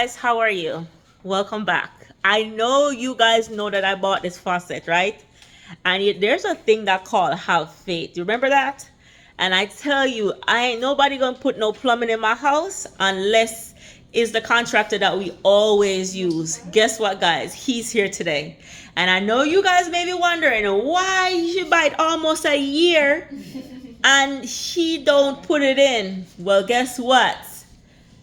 guys, how are you? Welcome back. I know you guys know that I bought this faucet, right? And there's a thing that called have faith. You remember that? And I tell you, I ain't nobody gonna put no plumbing in my house unless it's the contractor that we always use. Guess what, guys? He's here today. And I know you guys may be wondering why you buy it almost a year and he don't put it in. Well, guess what?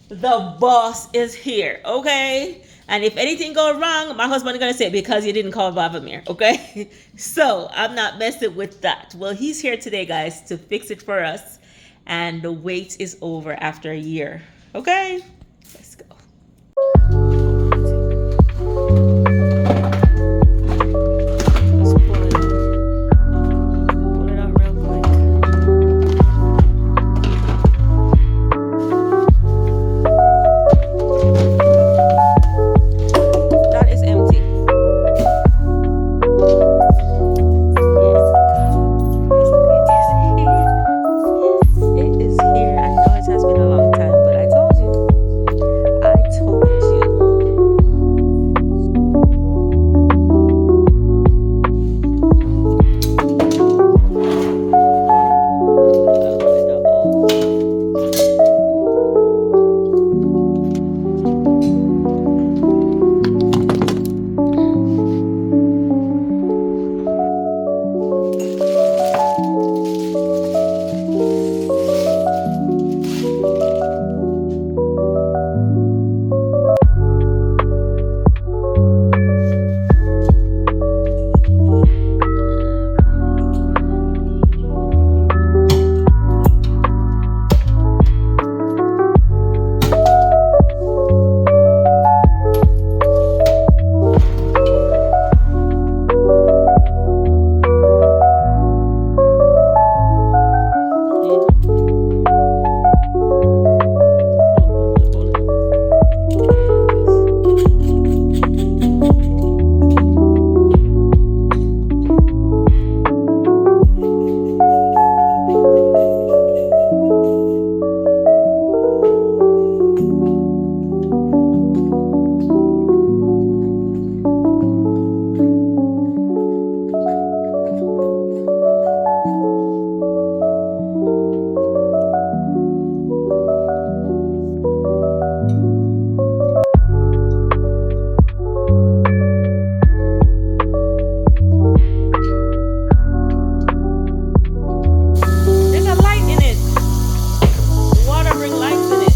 The boss is here, okay? And if anything goes wrong, my husband is gonna say because you didn't call Vavamir, okay? So I'm not messing with that. Well, he's here today, guys, to fix it for us, and the wait is over after a year. Okay, let's go. Let's pull it out real quick. That is empty. It is here. I know it has been a long time, but I told you. I told you. There's a light in it. The water bring lights in it.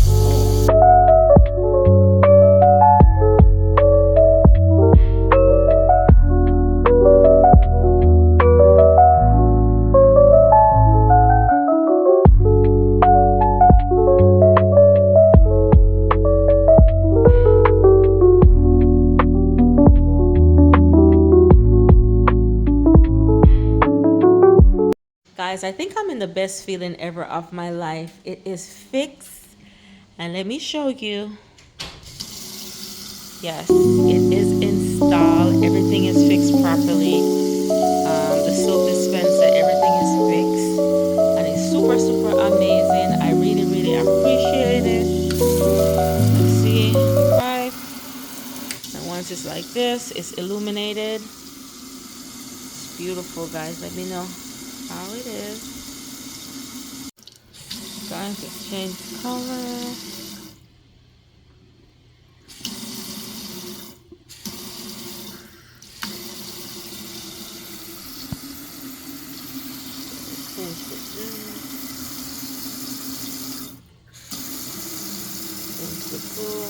Guys, I think I'm in the best feeling ever of my life. It is fixed. And let me show you. Yes, it is installed. Everything is fixed properly. The soap dispenser, everything is fixed. And it's super, super amazing. I really, really appreciate it. Let's see. Right. And once it's like this, it's illuminated. It's beautiful, guys. Let me know how it is. Going to change color. Change the blue. Change the blue.